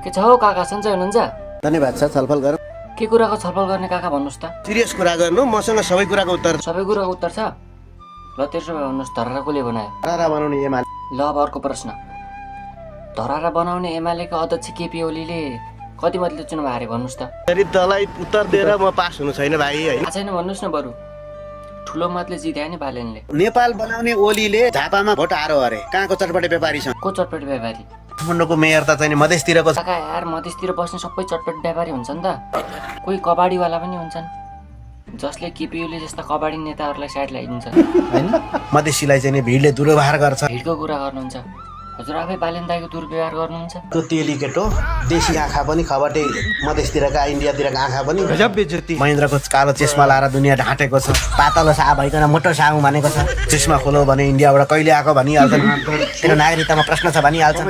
के छ हौ काका, सन्चै हुनुहुन्छ? धन्यवाद छ। छलफल गरौँ। के कुराको छलफल गर्ने काका भन्नुहोस् त? सिरियस कुरा गर्नु, मसँग सबै कुराको उत्तर सबै कुराको उत्तर छ? ल त्यसो भए भन्नुहोस्, धरारा कसले बनायो? धरारा बनाउने एमाले। ल अब अर्को प्रश्न, धरारा बनाउने एमालेका अध्यक्ष केपी ओलीले कति मतले चुनाव हारे भन्नुहोस् त? फेरि तँलाई उत्तर दिएर म पास हुनु छैन भाइ होइन। थाहा छैन भन्नुहोस् न, बरु ठुलो मतले जित्यो नि बालेनले। नेपाल बनाउने ओलीले झापामा भोट हारो अरे। कहाँको चटपटे व्यापारी छ? को चटपट व्यापारी? काठमाडौँको मेयर त चाहिँ मधेसतिरको छ। काका यार, मधेसतिर बस्ने सबै चटपट व्यापारी हुन्छन् त, कोही कबाडीवाला पनि हुन्छन् जसले केपी ओली जस्ता कबाडी नेताहरूलाई साइड लगाइदिन्छ हैन। मधेसीलाई चाहिँ भिडले दुर्व्यवहार गर्छ। भिडको कुरा गर्नुहुन्छ? हजुर आफै बालेन दाइको दुर्व्यवहार गर्नुहुन्छ? त्यो तेली केटो, देशी आँखा पनि खबटे, मधेसतिरका इन्डियातिरका आँखा पनि गजब बेइज्जती। महेन्द्रको कालो चस्मा लाएर दुनियाँ ढाँटेको छ। पातलो सा भइकन मोटो साहु भनेको छ। चस्मा खोलो भने इन्डियाबाट कहिले आएको भनिहाल्छन्। तेरो नागरिकतामा प्रश्न छ भनिहाल्छन्।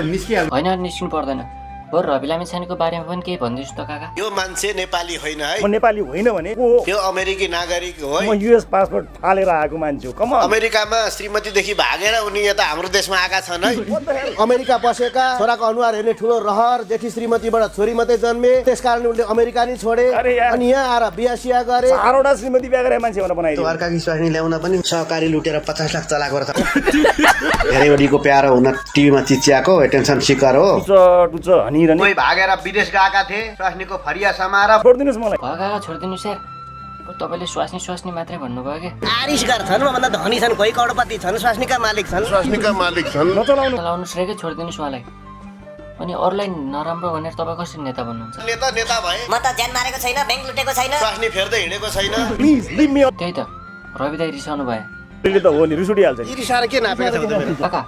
होइन, निस्किनु पर्दैन। बरु रवि लामिछानेको बारेमा पनि केही भनिदिनुहोस् त काका। यो मान्छे नेपाली होइन है। म नेपाली होइन भने को हो? यो अमेरिकी नागरिक हो है। म युएस पासपोर्ट फालेर आएको मान्छे हो। कम अमेरिकामा श्रीमतीदेखि भागेर उनी यता हाम्रो देशमा आएका छन् है। अमेरिका बसेका छोराको अनुहार हेर्ने ठुलो रहर, जेठी श्रीमतीबाट छोरी मात्रै जन्मे, त्यसकारण उनले अमेरिका नि छोडे अरे यार। अनि यहाँ आएर बिहा सिया गरे। 4वटा श्रीमती बिहा गरेर मान्छे भनेर बनाइदियो। अर्काकी स्वास्नी ल्याउन पनि सहकारी लुटेर 50 लाख चलाएको रहेछ। धेरैवटीको प्यारो हुन टिभीमा चिच्याको एटेन्सन सिकर हो। टुच हनिरने कोही भागेर विदेश गएका थिए, स्वास्नीको फरिया समाएर छोड्दिनुस् मलाई। भयो काका, छोडिदिनुहोस् यार। तपाईँले स्वास्नी मात्रै भन्नुभयो क्या। आरिसगार छन्, मभन्दा धनी छन्, कोही करोडपति छन्, स्वास्नीका मालिक छन्। नचलाउनु। चलाउनुहोस् रे, छोडिदिनुहोस् उहाँलाई। अनि अरूलाई नराम्रो भनेर तपाईँ कसरी नेता भन्नुहुन्छ? नेता भए म त ज्यान मारेको छैन, ब्याङ्क लुटेको छैन। स्वास्नी फेर्दै हिँडेको छैन। Please leave me. त्यही त, रवि दाइ रिसाउनु भयो। अहिले त हो नि, रिस उठिहाल्छ नि। इरिसार के नापेको छ त? काका,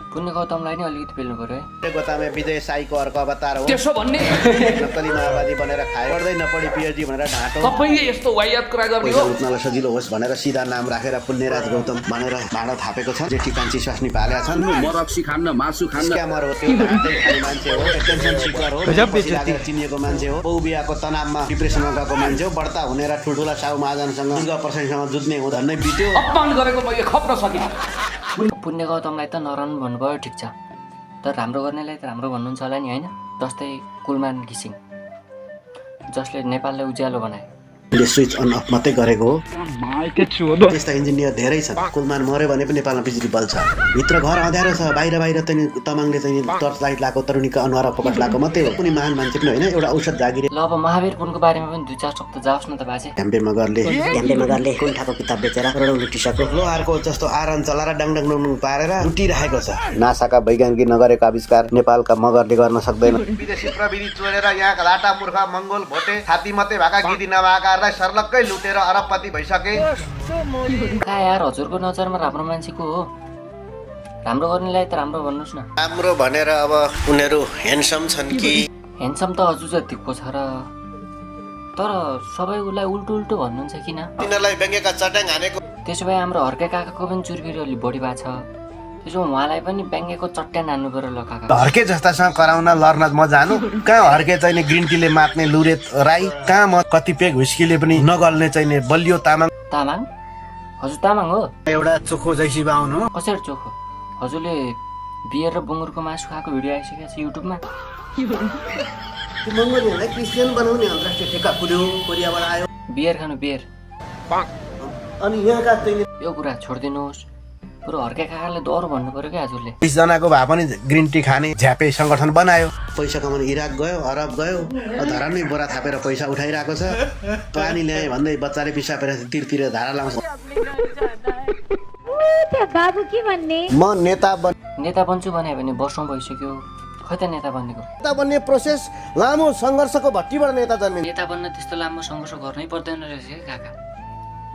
पुण्य गौतमलाई नि अलिकति पेल्नु पर्यो है। गोतामे विजय साईको अर्को अवतार हो। त्यसो भन्ने नक्कली माओवादी बनेर खाए, पढ्दै नपढी पिएचडी भनेर ढाँटो। तपाईँले यस्तो वाहियात कुरा गर्ने हो? उठ्नलाई सजिलो होस् भनेर सिधा नाम राखेर पुण्यराज गौतम भनेर भाँडो थापेको छ। जेठी कान्छी स्वास्नी पालेका छन्। म रक्सी खान्न, मासु खान्न। स्क्यामर हो, त्यो ढाँटै खाने मान्छे हो, एटेन्सन सिकर हो, लागेर चिनिएको मान्छे हो, बहुबियाको तनावमा डिप्रेसनमा गएको मान्छे हो, बढ्ता हुनेर ठुल्ठुला साहु महाजनसँग दुर्गा प्रसादसँग जुझ्ने हुँदा नै बित्यो। अपमान गरेको मैले खप्न सकिनँ। पुण्य गौतमलाई त नराम्रो भन्नुभयो, ठिक छ, तर राम्रो गर्नेलाई त राम्रो भन्नुहुन्छ होला नि, होइन? जस्तै कुलमान घिसिङ, जसले नेपाललाई उज्यालो बनाए। स्विच अन अफ मात्रै गरेको हो। त्यस्ता इन्जिनियर धेरै छन्। कुलमान मर्यो भने पनि नेपालमा बिजुली बल्छ। भित्र घर अँध्यारो छ, बाहिर चाहिँ तमाङले चाहिँ टर्च लाइट लगाएको, तरुणीको अनुहार पकड लगाएको मात्रै हो। कुनै महान मान्छे पनि होइन, एउटा औषध जागिरे। ल अब महावीर पुनको बारेमा पनि 2-4 शब्द जाओस् न त बाजे। ढ्याम्बे मगरले कुण्ठाको किताब बेचेर करोडौँ लुटिसक्यो। लोहारको जस्तो आरन चलाएर डाङडाङ पारेर लुटिरहेको छ। नासाका वैज्ञानिकले नगरेको आविष्कार नेपालका मगरले गर्न सक्दैन। विदेशी प्रविधि चोरेर यहाँका लाटा मूर्ख मङ्गोल भोटे छाती मात्रै भएका गिदी नभएकाहरूलाई सर्लक्कै लुटेर अरबपति भइसके। कहाँ यार, हजुरको नजरमा राम्रो मान्छे को हो? राम्रो गर्नेलाई त राम्रो भन्नुहोस् न। राम्रो भनेर अब उनीहरू ह्यान्डसम छन् कि? ह्यान्डसम त हजुर जतिको छ र, तर सबै उसलाई उल्टो भन्नुहुन्छ किन? तिनीहरूलाई व्यङ्ग्यका चट्याङ हानेको। त्यसो भए हाम्रो हर्के काकाको पनि चुरबिरी अलिक बढी भएको छ। त्यसो भए उहाँलाई पनि व्यङ्ग्यको चट्याङ हान्नु पर्यो ल काका। हर्के जस्तासँग कराउन लड्न म जानु कहाँ? हर्के चाहिँ ग्रिन टीले मात्ने लुरेत राई कहाँ? म कति पेग हुस्कीले पनि नगल्ने चाहिँ बलियो तामाङ। तामाङ? हजुर तामाङ हो? एउटा चोखो जैसी बाहुन हो। कसरी चोखो? हजुरले बियर र बुङ्गुरको मासु खाएको भिडियो आइसकेको छ युट्युबमा। मङ्गोलियनलाई क्रिस्चियन बनाउने अन्तर्राष्ट्रिय ठेक्का खुल्यो, कोरियाबाट आयो। बियर खानु बियर। अनि यहाँका चाहिँ यो कुरा छोडिदिनुहोस्, बरु हर्के काकाले डर भन्नु पर्यो क्या हजुरले। 20 जनाको भए पनि ग्रिन टी खाने झ्यापे संगठन बनायो। पैसा कमाउन इराक गयो, अरब गयो, धरामै बोरा थापेर पैसा उठाइरहेको छ। पानी ल्याए भन्दै बच्चाले पिसापेर तिरतिर धारा लाउँछ। बाबु के भन्ने? म नेता बन्छु भने वर्षौँ भइसक्यो, खै त नेता बन्ने प्रोसेस लामो सङ्घर्षको भट्टीबाट नेता जन्मिन्छ। नेता बन्न त्यस्तो लामो सङ्घर्ष गर्नै पर्दैन रहेछ काका।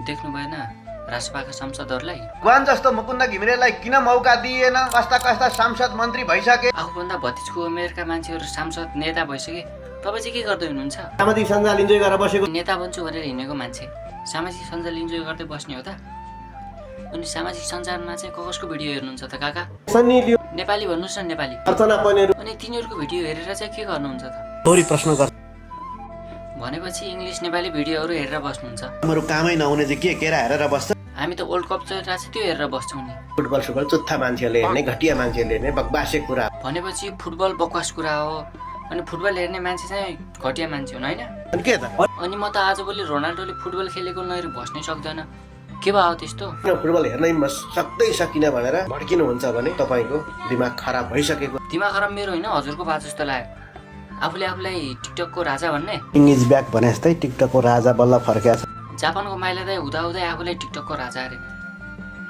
देख्नु भएन राष्ट्रपाका सांसदहरूलाई? गुवान जस्तो मुकुन्द घिमिरेलाई किन मौका दिएन? कस्ता सांसद मन्त्री भइसके। आफूभन्दा भतिजको उमेरका मान्छेहरू सांसद नेता भइसके, तपाईँ चाहिँ के गर्दै हुनुहुन्छ? सामाजिक सञ्जाल इन्जोय गरेर बसेको। नेता बन्छु भनेर हिँडेको मान्छे सामाजिक सञ्जाल इन्जोय गर्दै बस्ने हो त? अनि सामाजिक सञ्जालमा चाहिँ कसको भिडियो हेर्नुहुन्छ त काका? नेपाली भन्नुहोस् न, नेपाली। अनि तिनीहरूको भिडियो हेरेर चाहिँ के गर्नुहुन्छ त? थोरै प्रश्न गर्छ भनेपछि इङ्ग्लिस नेपाली भिडियोहरू हेरेर बस्नुहुन्छ। हाम्रो कामै नहुने चाहिँ के केरा हेरेर बस्छ? हामी त वर्ल्ड कप चलिरहेको छ त्यो हेरेर बस्छौँ नि। फुटबल चुत्था मान्छेले हेर्ने, घटिया मान्छेले हेर्ने बकवासे कुरा। भनेपछि फुटबल बकवास कुरा हो, अनि फुटबल हेर्ने मान्छे चाहिँ घटिया मान्छे हुन् होइन अनि के त अनि म त आजभोलि रोनाल्डोले फुटबल खेलेको नहेरी बस्नै सक्दैन के भयो त्यस्तो किन फुटबल हेर्नै म सक्दै सकिनँ भनेर भड्किनुहुन्छ भने तपाईँको दिमाग खराब भइसकेको दिमाग खराब मेरो होइन हजुरको भए जस्तो लाग्यो आफूले आफूलाई टिकटकको राजा भन्ने किङ इज ब्याक भने जस्तै टिकटकको राजा बल्ल फर्किया छ जापानको माइला दाई हुँदाहुँदै आफूलाई टिकटकको राजा अरे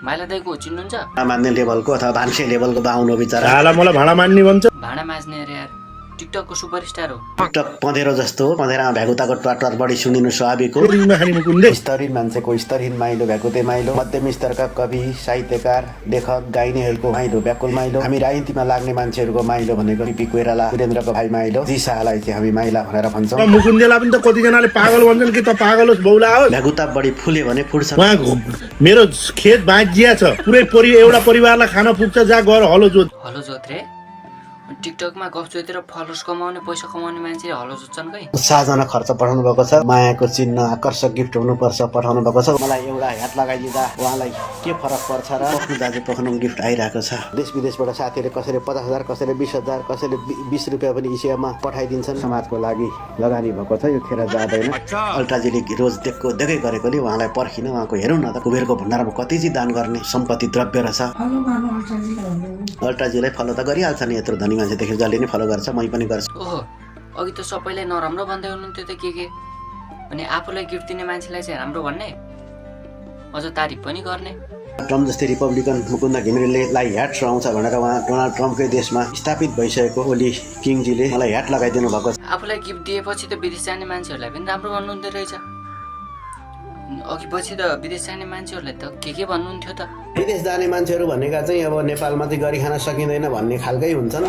माइला दाईको चिन्नुहुन्छ मान्ने लेभलको अथवा भान्से लेभलको बाहुनो बिचरा हाला मलाई भाँडा मान्ने भन्छ भाँडा माझ्ने अरे यार टिकटकको सुपरस्टार हो टिकटक पँधेरो जस्तो पँधेरामा भ्यागुताको ट्वाटर बढी सुनिनु स्वाभाविक हो खाने मुकुन्दे स्तरहीन मान्छेको स्तरहीन माइलो भ्याकुते माइलो मध्यम स्तरका कवि साहित्यकार लेखक गाइनेहरूको माइलो व्याकुल माइलो हामी राजनीतिमा लाग्ने मान्छेहरूको माइलो भनेको पिपी कोइराला वीरेन्द्रको भाइ माइलो जी शाहलाई चाहिँ हामी माइला भनेर भन्छौँ मुकुन्देलाई पनि त कतिजनाले पागल भन्छन् कि त पागल होस् बौला होस् भ्यागुता बढी फुल्यो भने फुट्छ उहाँ मेरो खेत बाँचिया छ पुरै एउटा परिवारलाई खान पुग्छ जा गएर हलो जोत हलो जोत रे टिकटकमा गफ जोतेर फलोवर्स कमाउने पैसा कमाउने मान्छेले हलो जोत्छन् खै साजना खर्च पठाउनु भएको छ मायाको चिन्ह आकर्षक गिफ्ट हुनुपर्छ पठाउनु भएको छ मलाई एउटा ह्याट लगाइदिँदा उहाँलाई के फरक पर्छ र पोख्नु दाजु पोख्नु गिफ्ट आइरहेको छ देश विदेशबाट साथीहरूले कसैले 50,000 कसैले 20,000 कसैले 20 रुपियाँ पनि इसियामा पठाइदिन्छन् समाजको लागि लगानी भएको छ यो खेर जाँदैन अल्ट्राजीले रोज देख्दै गरेकोले उहाँलाई पर्खिन उहाँको हेरौँ न त कुबेरको भण्डारमा कति चाहिँ दान गर्ने सम्पत्ति द्रव्य रहेछ अल्ट्राजीलाई फलो त गरिहाल्छ नि यत्रो धनी मान्छेदेखि जसले नै फलो गर्छ मै पनि गर्छु ओहो अघि त सबैलाई नराम्रो भन्दै हुनुहुन्थ्यो त के अनि आफूलाई गिफ्ट दिने मान्छेलाई चाहिँ राम्रो भन्ने अझ तारिफ पनि गर्ने ट्रम्प जस्तै रिपब्लिकन मुकुन्द घिमिरेलाई ह्याट सुहाउँछ भनेर उहाँ डोनाल्ड ट्रम्पकै देशमा स्थापित भइसकेको ओली किङजीले मलाई ह्याट लगाइदिनु भएको छ आफूलाई गिफ्ट दिएपछि त विदेश जाने मान्छेहरूलाई पनि राम्रो भन्नुहुँदो रहेछ अघि पछि त विदेश जाने मान्छेहरूलाई त के भन्नुहुन्थ्यो त विदेश जाने मान्छेहरू भनेका चाहिँ अब नेपालमा चाहिँ गरी खान सकिँदैन भन्ने खालकै हुन्छन्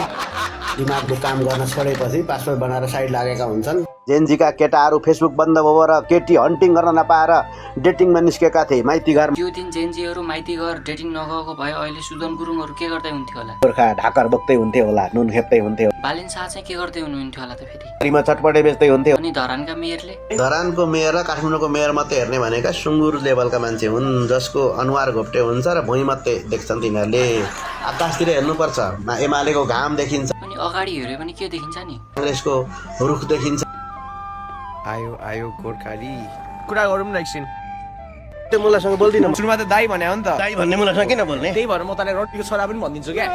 दिमागले काम गर्न छोडेपछि पासपोर्ट बनाएर साइड लागेका हुन्छन् जेनजीका केटाहरू फेसबुक बन्द भयो र केटी हन्टिङ गर्न नपाएर डेटिङमा निस्केका थिए माइती घर त्यो दिन जेनजीहरू माइती घर डेटिङ नगएको भए अहिले सुदन गुरुङहरू के गर्दै हुन्थ्यो होला गोर्खा ढाकर बोक्दै हुन्थ्यो होला नुन खेप्दै हुन्थ्यो बालिन शाह चाहिँ के गर्दै हुनुहुन्थ्यो होला त फेरि फ्रीमा चटपटे बेच्दै हुन्थ्यो अनि धरानका मेयरले धरानको मेयर र काठमाडौँको मेयर मात्रै हेर्ने भनेका सुँगुर लेभलका मान्छे हुन् जसको अनुहार घोप्टे हुन्छ र भुइँ मात्रै देख्छन् तिनीहरूले आकाशतिर हेर्नुपर्छ एमालेको घाम देखिन्छ अनि अगाडि हेऱ्यो भने के देखिन्छ नि काङ्ग्रेसको रुख देखिन्छ आयो गोर्खाली कुरा गरौँ न एकछिन त्यो मुलासँग बोल्दिनँ सुरुमा त दाई भने हो नि त दाइ भन्ने मुलासँग किन बोल्ने त्यही भएर म तँलाई रोटीको छोरा पनि भनिदिन्छु क्या